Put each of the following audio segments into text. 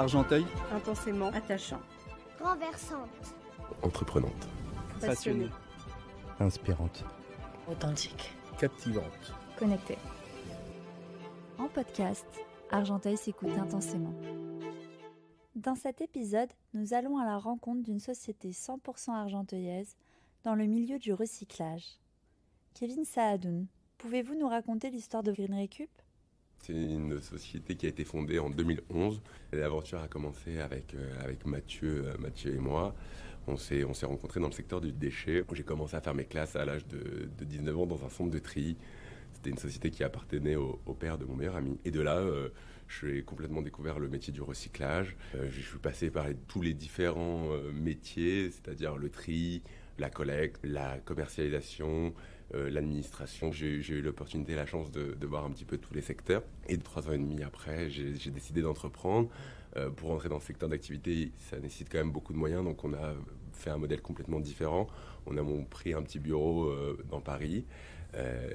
Argenteuil. Intensément attachant. Renversante. Entreprenante. Passionnée. Inspirante. Authentique. Captivante. Connectée. En podcast, Argenteuil s'écoute intensément. Dans cet épisode, nous allons à la rencontre d'une société 100% argenteuillaise dans le milieu du recyclage. Kevin Saadoun, pouvez-vous nous raconter l'histoire de Green Recup ? C'est une société qui a été fondée en 2011. L'aventure a commencé avec Mathieu et moi. On s'est rencontrés dans le secteur du déchet. J'ai commencé à faire mes classes à l'âge de 19 ans dans un centre de tri. C'était une société qui appartenait au père de mon meilleur ami. Et de là, j'ai complètement découvert le métier du recyclage. Je suis passé par tous les différents métiers, c'est-à-dire le tri, la collecte, la commercialisation, l'administration. J'ai eu l'opportunité, la chance de voir un petit peu tous les secteurs. Et 3 ans et demi après, j'ai décidé d'entreprendre. Pour entrer dans ce secteur d'activité, ça nécessite quand même beaucoup de moyens. Donc on a fait un modèle complètement différent. On a pris un petit bureau dans Paris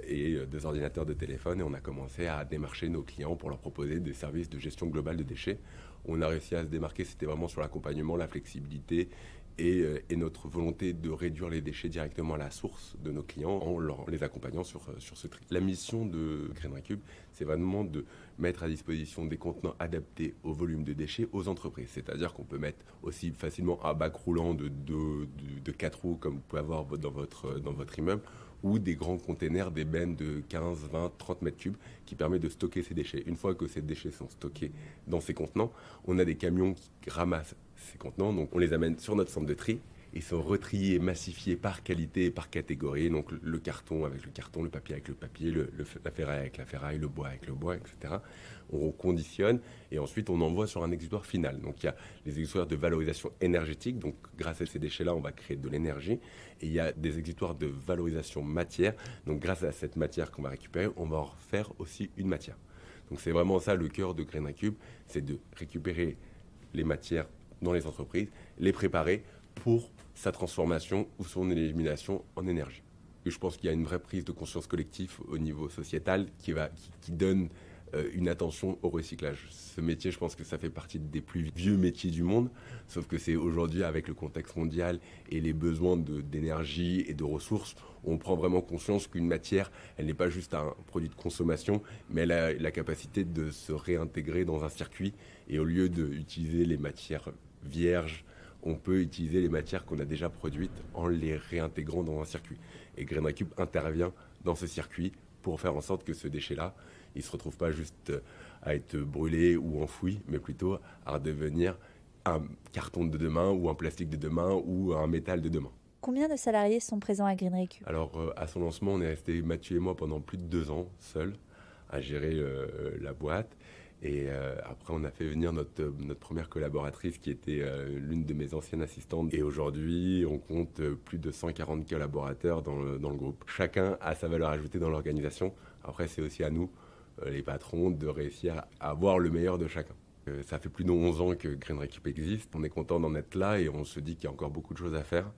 et 2 ordinateurs de téléphone. Et on a commencé à démarcher nos clients pour leur proposer des services de gestion globale de déchets. On a réussi à se démarquer, c'était vraiment sur l'accompagnement, la flexibilité et notre volonté de réduire les déchets directement à la source de nos clients en les accompagnant sur ce tri. La mission de Green Recup, c'est vraiment de mettre à disposition des contenants adaptés au volume de déchets aux entreprises. C'est-à-dire qu'on peut mettre aussi facilement un bac roulant de 4 roues comme vous pouvez avoir dans votre immeuble, ou des grands containers, des bennes de 15, 20, 30 mètres cubes qui permettent de stocker ces déchets. Une fois que ces déchets sont stockés dans ces contenants, on a des camions qui ramassent ces contenants, donc on les amène sur notre centre de tri. Ils sont retriés, massifiés par qualité et par catégorie. Donc le carton avec le carton, le papier avec le papier, la ferraille avec la ferraille, le bois avec le bois, etc. On conditionne et ensuite on envoie sur un exutoire final. Donc il y a les exutoires de valorisation énergétique. Donc grâce à ces déchets-là, on va créer de l'énergie. Et il y a des exutoires de valorisation matière. Donc grâce à cette matière qu'on va récupérer, on va en refaire aussi une matière. Donc c'est vraiment ça le cœur de Green Recup, c'est de récupérer les matières dans les entreprises, les préparer pour sa transformation ou son élimination en énergie. Et je pense qu'il y a une vraie prise de conscience collective au niveau sociétal qui donne une attention au recyclage. Ce métier, je pense que ça fait partie des plus vieux métiers du monde, sauf que c'est aujourd'hui, avec le contexte mondial et les besoins d'énergie et de ressources, on prend vraiment conscience qu'une matière, elle n'est pas juste un produit de consommation, mais elle a la capacité de se réintégrer dans un circuit. Et au lieu d'utiliser les matières vierges, on peut utiliser les matières qu'on a déjà produites en les réintégrant dans un circuit. Et Green Recup intervient dans ce circuit pour faire en sorte que ce déchet-là, il ne se retrouve pas juste à être brûlé ou enfoui, mais plutôt à devenir un carton de demain ou un plastique de demain ou un métal de demain. Combien de salariés sont présents à Green Recup ? Alors, à son lancement, on est resté, Mathieu et moi, pendant plus de 2 ans, seuls, à gérer la boîte. Et après, on a fait venir notre première collaboratrice qui était l'une de mes anciennes assistantes. Et aujourd'hui, on compte plus de 140 collaborateurs dans le groupe. Chacun a sa valeur ajoutée dans l'organisation. Après, c'est aussi à nous, les patrons, de réussir à avoir le meilleur de chacun. Ça fait plus de 11 ans que Green Recup existe. On est content d'en être là et on se dit qu'il y a encore beaucoup de choses à faire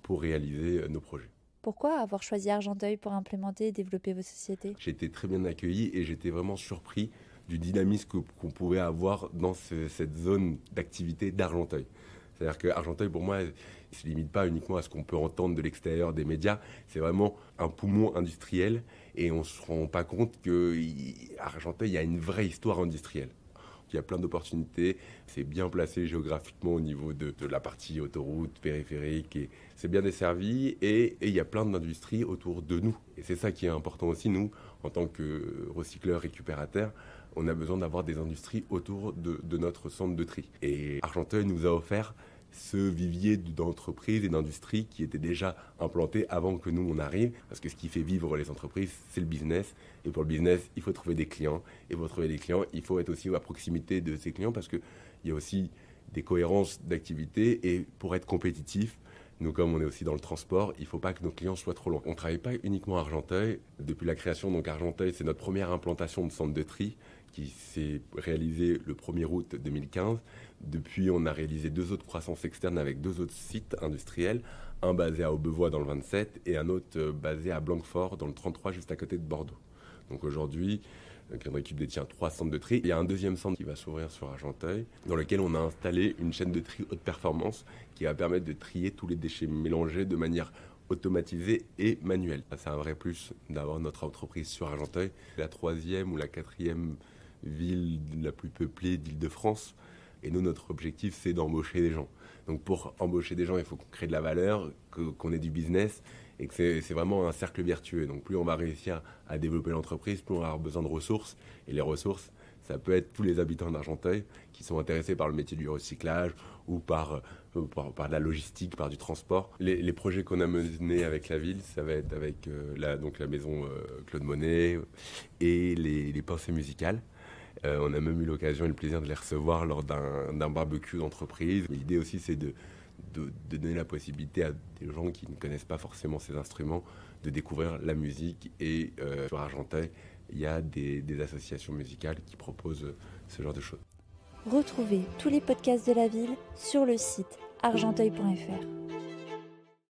pour réaliser nos projets. Pourquoi avoir choisi Argenteuil pour implémenter et développer vos sociétés ? J'ai été très bien accueilli et j'étais vraiment surpris du dynamisme qu'on pouvait avoir dans cette zone d'activité d'Argenteuil. C'est-à-dire que Argenteuil, pour moi, ne se limite pas uniquement à ce qu'on peut entendre de l'extérieur des médias. C'est vraiment un poumon industriel et on ne se rend pas compte qu'à Argenteuil, il y a une vraie histoire industrielle. Il y a plein d'opportunités, c'est bien placé géographiquement au niveau de la partie autoroute, périphérique, et c'est bien desservi et il y a plein d'industries autour de nous. Et c'est ça qui est important aussi, nous, en tant que recycleurs, récupérateurs, on a besoin d'avoir des industries autour de notre centre de tri. Et Argenteuil nous a offert ce vivier d'entreprises et d'industries qui étaient déjà implantées avant que nous on arrive, parce que ce qui fait vivre les entreprises, c'est le business, et pour le business, il faut trouver des clients, et pour trouver des clients, il faut être aussi à proximité de ces clients, parce qu'il y a aussi des cohérences d'activité, et pour être compétitif, nous comme on est aussi dans le transport, il ne faut pas que nos clients soient trop loin. On ne travaille pas uniquement à Argenteuil, depuis la création, donc Argenteuil, c'est notre première implantation de centre de tri, qui s'est réalisé le 1er août 2015. Depuis, on a réalisé 2 autres croissances externes avec 2 autres sites industriels, un basé à Aubevoie dans le 27 et un autre basé à Blanquefort dans le 33, juste à côté de Bordeaux. Donc aujourd'hui, Notre équipe détient 3 centres de tri. Il y a un deuxième centre qui va s'ouvrir sur Argenteuil, dans lequel on a installé une chaîne de tri haute performance qui va permettre de trier tous les déchets mélangés de manière automatisée et manuelle. C'est un vrai plus d'avoir notre entreprise sur Argenteuil. La 3e ou la 4e ville la plus peuplée d'Île-de-France. Et nous, notre objectif, c'est d'embaucher des gens. Donc pour embaucher des gens, il faut qu'on crée de la valeur, qu'on ait du business et que c'est vraiment un cercle vertueux. Donc plus on va réussir à développer l'entreprise, plus on va avoir besoin de ressources. Et les ressources, ça peut être tous les habitants d'Argenteuil qui sont intéressés par le métier du recyclage ou par de la logistique, par du transport. Les projets qu'on a menés avec la ville, ça va être avec la maison Claude Monet et les pensées musicales. On a même eu l'occasion et le plaisir de les recevoir lors d'un barbecue d'entreprise. L'idée aussi, c'est de donner la possibilité à des gens qui ne connaissent pas forcément ces instruments de découvrir la musique. Et sur Argenteuil, il y a des associations musicales qui proposent ce genre de choses. Retrouvez tous les podcasts de la ville sur le site argenteuil.fr.